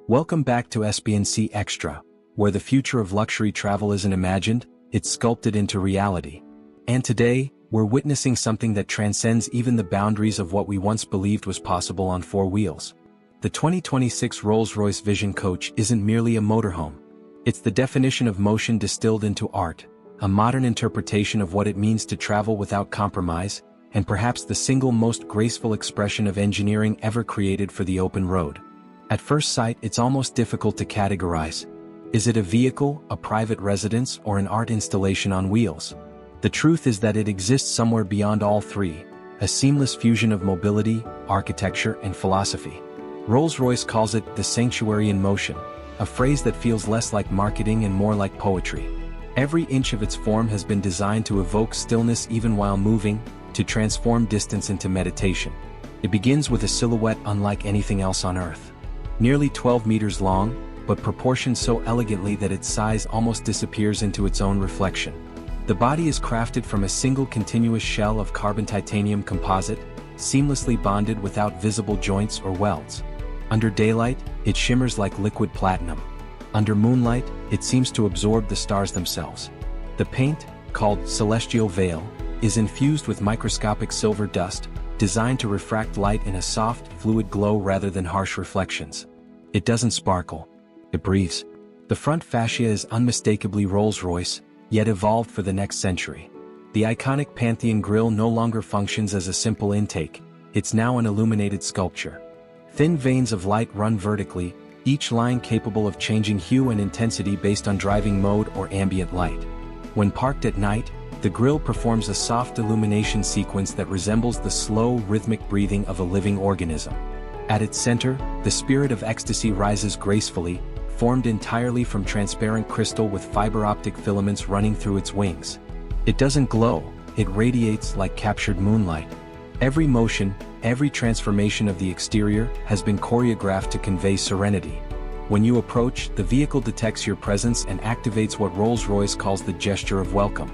Welcome back to SBNC EXTRA, where the future of luxury travel isn't imagined, it's sculpted into reality. And today, we're witnessing something that transcends even the boundaries of what we once believed was possible on four wheels. The 2026 Rolls-Royce Vision Coach isn't merely a motorhome. It's the definition of motion distilled into art, a modern interpretation of what it means to travel without compromise, and perhaps the single most graceful expression of engineering ever created for the open road. At first sight, it's almost difficult to categorize. Is it a vehicle, a private residence, or an art installation on wheels? The truth is that it exists somewhere beyond all three, a seamless fusion of mobility, architecture, and philosophy. Rolls-Royce calls it the sanctuary in motion, a phrase that feels less like marketing and more like poetry. Every inch of its form has been designed to evoke stillness even while moving, to transform distance into meditation. It begins with a silhouette unlike anything else on Earth. Nearly 12 meters long, but proportioned so elegantly that its size almost disappears into its own reflection. The body is crafted from a single continuous shell of carbon titanium composite, seamlessly bonded without visible joints or welds. Under daylight, it shimmers like liquid platinum. Under moonlight, it seems to absorb the stars themselves. The paint, called celestial veil, is infused with microscopic silver dust, designed to refract light in a soft, fluid glow rather than harsh reflections. It doesn't sparkle. It breathes. The front fascia is unmistakably Rolls-Royce, yet evolved for the next century. The iconic Pantheon grille no longer functions as a simple intake, it's now an illuminated sculpture. Thin veins of light run vertically, each line capable of changing hue and intensity based on driving mode or ambient light. When parked at night, the grille performs a soft illumination sequence that resembles the slow, rhythmic breathing of a living organism. At its center, the spirit of ecstasy rises gracefully, formed entirely from transparent crystal with fiber-optic filaments running through its wings. It doesn't glow, it radiates like captured moonlight. Every motion, every transformation of the exterior has been choreographed to convey serenity. When you approach, the vehicle detects your presence and activates what Rolls-Royce calls the gesture of welcome.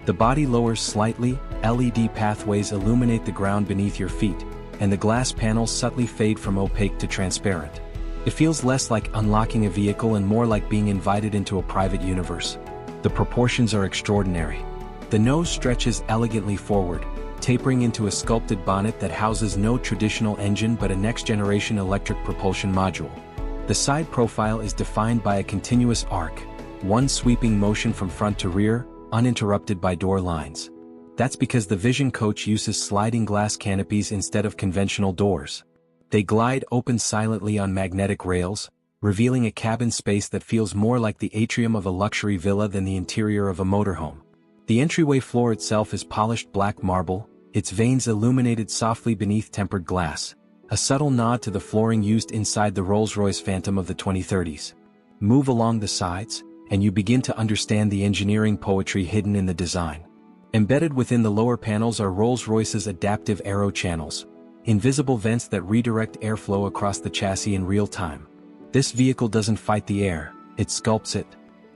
The body lowers slightly, LED pathways illuminate the ground beneath your feet, and the glass panels subtly fade from opaque to transparent. It feels less like unlocking a vehicle and more like being invited into a private universe. The proportions are extraordinary. The nose stretches elegantly forward, tapering into a sculpted bonnet that houses no traditional engine but a next-generation electric propulsion module. The side profile is defined by a continuous arc, one sweeping motion from front to rear, uninterrupted by door lines. That's because the Vision Coach uses sliding glass canopies instead of conventional doors. They glide open silently on magnetic rails, revealing a cabin space that feels more like the atrium of a luxury villa than the interior of a motorhome. The entryway floor itself is polished black marble, its veins illuminated softly beneath tempered glass, a subtle nod to the flooring used inside the Rolls-Royce Phantom of the 2030s. Move along the sides, and you begin to understand the engineering poetry hidden in the design. Embedded within the lower panels are Rolls-Royce's adaptive aero channels, invisible vents that redirect airflow across the chassis in real time. This vehicle doesn't fight the air, it sculpts it.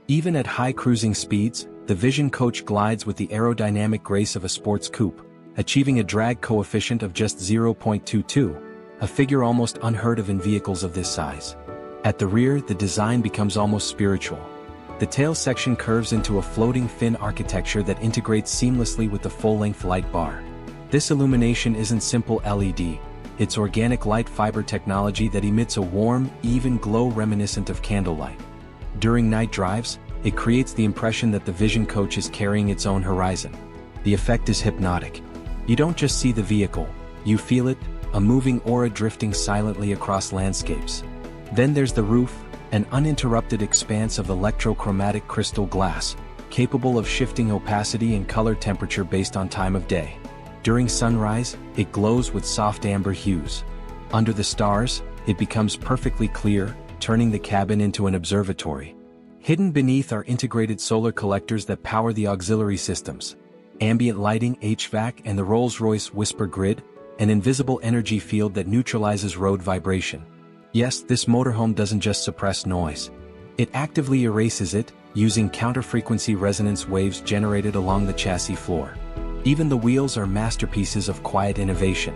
Even at high cruising speeds, the Vision Coach glides with the aerodynamic grace of a sports coupe, achieving a drag coefficient of just 0.22, a figure almost unheard of in vehicles of this size. At the rear, the design becomes almost spiritual. The tail section curves into a floating fin architecture that integrates seamlessly with the full-length light bar. This illumination isn't simple LED, it's organic light fiber technology that emits a warm, even glow reminiscent of candlelight. During night drives, it creates the impression that the Vision Coach is carrying its own horizon. The effect is hypnotic. You don't just see the vehicle, you feel it, a moving aura drifting silently across landscapes. Then there's the roof, an uninterrupted expanse of electrochromatic crystal glass, capable of shifting opacity and color temperature based on time of day. During sunrise, it glows with soft amber hues. Under the stars, it becomes perfectly clear, turning the cabin into an observatory. Hidden beneath are integrated solar collectors that power the auxiliary systems, ambient lighting, HVAC, and the Rolls-Royce Whisper Grid, an invisible energy field that neutralizes road vibration. Yes, this motorhome doesn't just suppress noise. It actively erases it, using counter-frequency resonance waves generated along the chassis floor. Even the wheels are masterpieces of quiet innovation.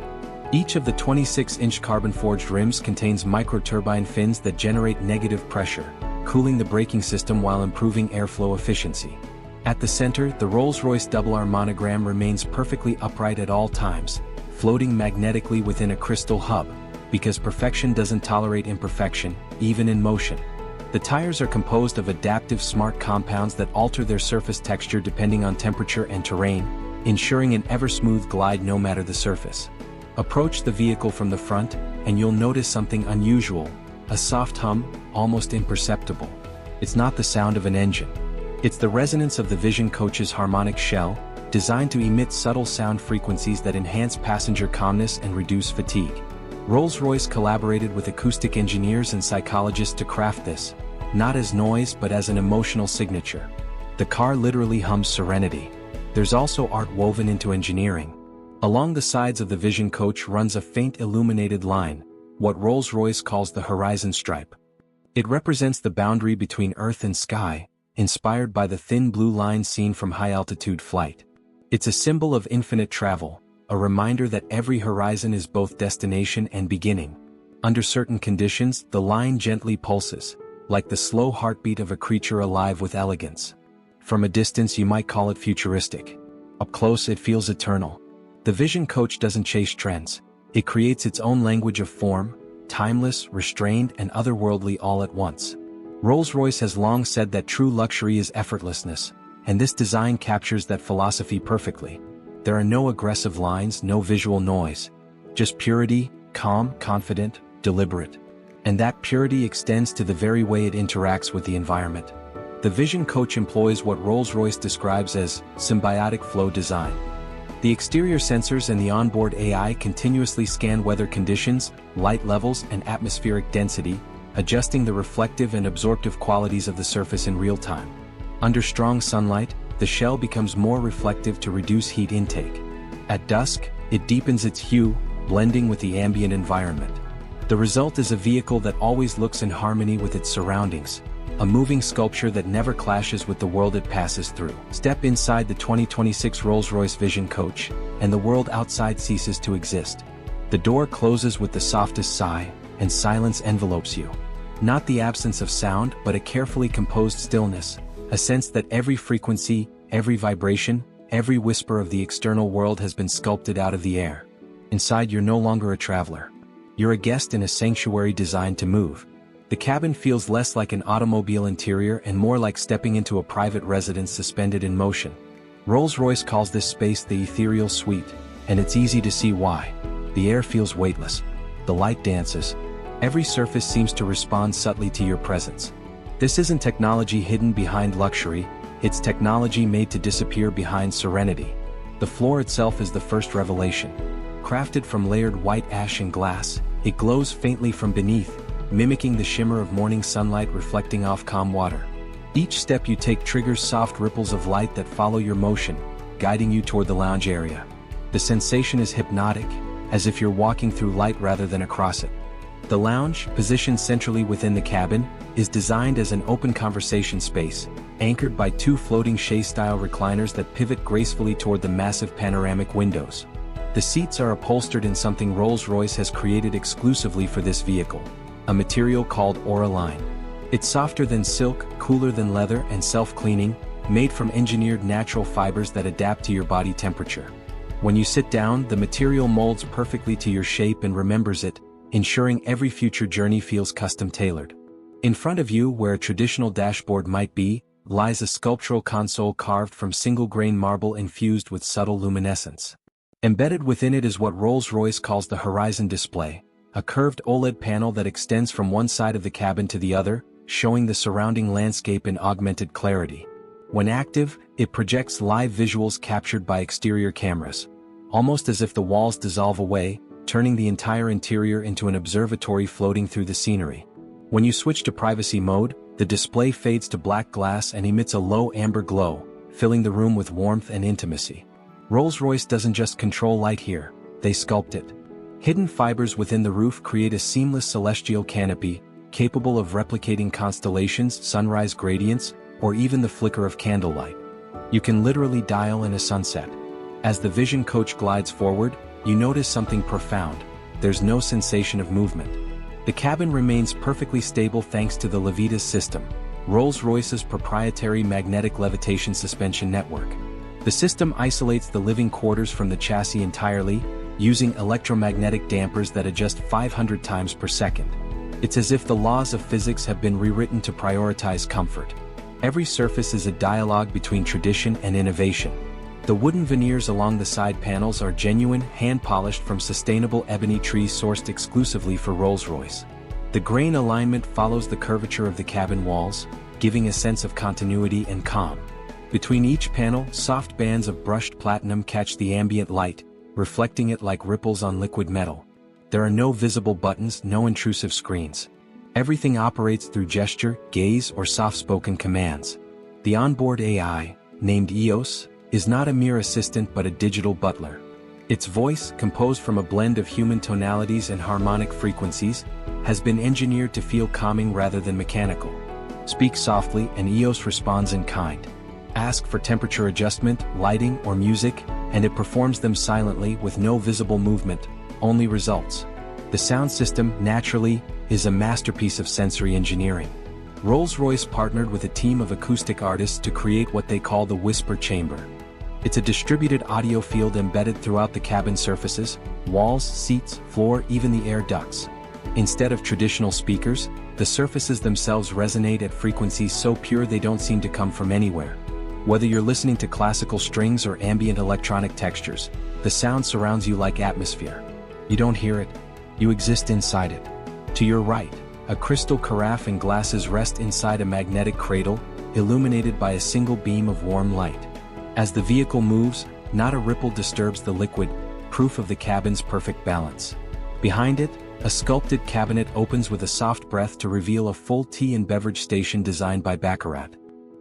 Each of the 26-inch carbon-forged rims contains microturbine fins that generate negative pressure, cooling the braking system while improving airflow efficiency. At the center, the Rolls-Royce RR monogram remains perfectly upright at all times, floating magnetically within a crystal hub, because perfection doesn't tolerate imperfection, even in motion. The tires are composed of adaptive smart compounds that alter their surface texture depending on temperature and terrain, ensuring an ever-smooth glide no matter the surface. Approach the vehicle from the front, and you'll notice something unusual, a soft hum, almost imperceptible. It's not the sound of an engine. It's the resonance of the Vision Coach's harmonic shell, designed to emit subtle sound frequencies that enhance passenger calmness and reduce fatigue. Rolls-Royce collaborated with acoustic engineers and psychologists to craft this, not as noise but as an emotional signature. The car literally hums serenity. There's also art woven into engineering. Along the sides of the Vision Coach runs a faint illuminated line, what Rolls-Royce calls the horizon stripe. It represents the boundary between earth and sky, inspired by the thin blue line seen from high-altitude flight. It's a symbol of infinite travel, a reminder that every horizon is both destination and beginning. Under certain conditions, the line gently pulses, like the slow heartbeat of a creature alive with elegance. From a distance you might call it futuristic. Up close it feels eternal. The Vision Coach doesn't chase trends. It creates its own language of form, timeless, restrained, and otherworldly all at once. Rolls-Royce has long said that true luxury is effortlessness, and this design captures that philosophy perfectly. There are no aggressive lines, no visual noise. Just purity, calm, confident, deliberate. And that purity extends to the very way it interacts with the environment. The Vision Coach employs what Rolls-Royce describes as symbiotic flow design. The exterior sensors and the onboard AI continuously scan weather conditions, light levels, and atmospheric density, adjusting the reflective and absorptive qualities of the surface in real time. Under strong sunlight, the shell becomes more reflective to reduce heat intake. At dusk, it deepens its hue, blending with the ambient environment. The result is a vehicle that always looks in harmony with its surroundings, a moving sculpture that never clashes with the world it passes through. Step inside the 2026 Rolls-Royce Vision Coach, and the world outside ceases to exist. The door closes with the softest sigh, and silence envelopes you. Not the absence of sound, but a carefully composed stillness, a sense that every frequency, every vibration, every whisper of the external world has been sculpted out of the air. Inside you're no longer a traveler. You're a guest in a sanctuary designed to move. The cabin feels less like an automobile interior and more like stepping into a private residence suspended in motion. Rolls-Royce calls this space the ethereal suite, and it's easy to see why. The air feels weightless. The light dances. Every surface seems to respond subtly to your presence. This isn't technology hidden behind luxury, it's technology made to disappear behind serenity. The floor itself is the first revelation. Crafted from layered white ash and glass, it glows faintly from beneath, mimicking the shimmer of morning sunlight reflecting off calm water. Each step you take triggers soft ripples of light that follow your motion, guiding you toward the lounge area. The sensation is hypnotic, as if you're walking through light rather than across it. The lounge, positioned centrally within the cabin, is designed as an open conversation space, anchored by two floating chaise-style recliners that pivot gracefully toward the massive panoramic windows. The seats are upholstered in something Rolls-Royce has created exclusively for this vehicle, a material called Auraline. It's softer than silk, cooler than leather, and self-cleaning, made from engineered natural fibers that adapt to your body temperature. When you sit down, the material molds perfectly to your shape and remembers it, ensuring every future journey feels custom-tailored. In front of you, where a traditional dashboard might be, lies a sculptural console carved from single-grain marble infused with subtle luminescence. Embedded within it is what Rolls-Royce calls the Horizon Display, a curved OLED panel that extends from one side of the cabin to the other, showing the surrounding landscape in augmented clarity. When active, it projects live visuals captured by exterior cameras, almost as if the walls dissolve away, turning the entire interior into an observatory floating through the scenery. When you switch to privacy mode, the display fades to black glass and emits a low amber glow, filling the room with warmth and intimacy. Rolls-Royce doesn't just control light here, they sculpt it. Hidden fibers within the roof create a seamless celestial canopy, capable of replicating constellations, sunrise gradients, or even the flicker of candlelight. You can literally dial in a sunset. As the Vision Coach glides forward, you notice something profound. There's no sensation of movement. The cabin remains perfectly stable thanks to the Levitas system, Rolls-Royce's proprietary magnetic levitation suspension network. The system isolates the living quarters from the chassis entirely, using electromagnetic dampers that adjust 500 times per second. It's as if the laws of physics have been rewritten to prioritize comfort. Every surface is a dialogue between tradition and innovation. The wooden veneers along the side panels are genuine, hand-polished from sustainable ebony trees sourced exclusively for Rolls-Royce. The grain alignment follows the curvature of the cabin walls, giving a sense of continuity and calm. Between each panel, soft bands of brushed platinum catch the ambient light, reflecting it like ripples on liquid metal. There are no visible buttons, no intrusive screens. Everything operates through gesture, gaze, or soft-spoken commands. The onboard AI, named EOS, is not a mere assistant but a digital butler. Its voice, composed from a blend of human tonalities and harmonic frequencies, has been engineered to feel calming rather than mechanical. Speak softly and EOS responds in kind. Ask for temperature adjustment, lighting, or music, and it performs them silently with no visible movement, only results. The sound system, naturally, is a masterpiece of sensory engineering. Rolls-Royce partnered with a team of acoustic artists to create what they call the whisper chamber. It's a distributed audio field embedded throughout the cabin surfaces, walls, seats, floor, even the air ducts. Instead of traditional speakers, the surfaces themselves resonate at frequencies so pure they don't seem to come from anywhere. Whether you're listening to classical strings or ambient electronic textures, the sound surrounds you like atmosphere. You don't hear it, you exist inside it. To your right, a crystal carafe and glasses rest inside a magnetic cradle, illuminated by a single beam of warm light. As the vehicle moves, not a ripple disturbs the liquid, proof of the cabin's perfect balance. Behind it, a sculpted cabinet opens with a soft breath to reveal a full tea and beverage station designed by Baccarat.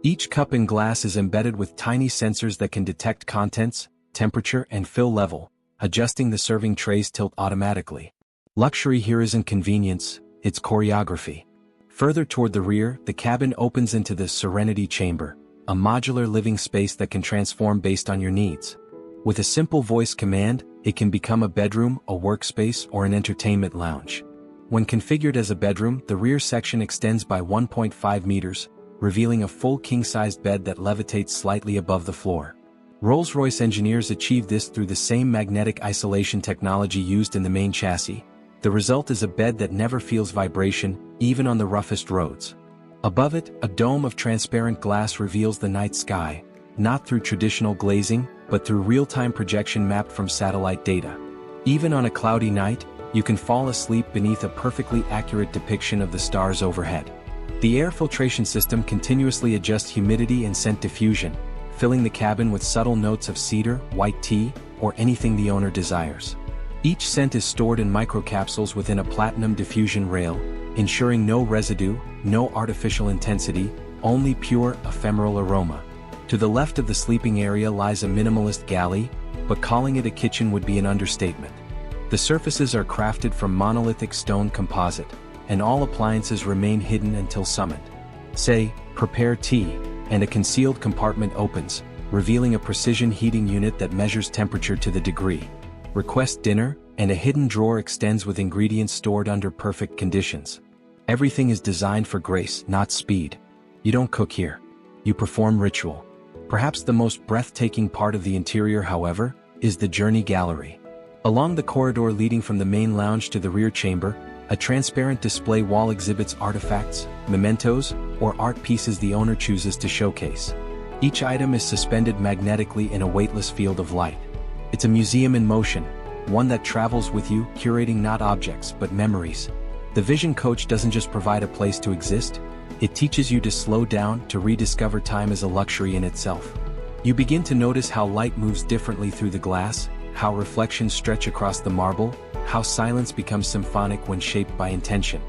Each cup and glass is embedded with tiny sensors that can detect contents, temperature, and fill level, adjusting the serving tray's tilt automatically. Luxury here isn't convenience, it's choreography. Further toward the rear, the cabin opens into the Serenity Chamber, a modular living space that can transform based on your needs. With a simple voice command, it can become a bedroom, a workspace, or an entertainment lounge. When configured as a bedroom, the rear section extends by 1.5 meters, revealing a full king-sized bed that levitates slightly above the floor. Rolls-Royce engineers achieved this through the same magnetic isolation technology used in the main chassis. The result is a bed that never feels vibration, even on the roughest roads. Above it, a dome of transparent glass reveals the night sky, not through traditional glazing, but through real-time projection mapped from satellite data. Even on a cloudy night, you can fall asleep beneath a perfectly accurate depiction of the stars overhead. The air filtration system continuously adjusts humidity and scent diffusion, filling the cabin with subtle notes of cedar, white tea, or anything the owner desires. Each scent is stored in microcapsules within a platinum diffusion rail, ensuring no residue, no artificial intensity, only pure, ephemeral aroma. To the left of the sleeping area lies a minimalist galley, but calling it a kitchen would be an understatement. The surfaces are crafted from monolithic stone composite, and all appliances remain hidden until summoned. Say, prepare tea, and a concealed compartment opens, revealing a precision heating unit that measures temperature to the degree. Request dinner, and a hidden drawer extends with ingredients stored under perfect conditions. Everything is designed for grace, not speed. You don't cook here. You perform ritual. Perhaps the most breathtaking part of the interior, however, is the journey gallery. Along the corridor leading from the main lounge to the rear chamber, a transparent display wall exhibits artifacts, mementos, or art pieces the owner chooses to showcase. Each item is suspended magnetically in a weightless field of light. It's a museum in motion, one that travels with you, curating not objects but memories. The Vision Coach doesn't just provide a place to exist, it teaches you to slow down, to rediscover time as a luxury in itself. You begin to notice how light moves differently through the glass, how reflections stretch across the marble, how silence becomes symphonic when shaped by intention.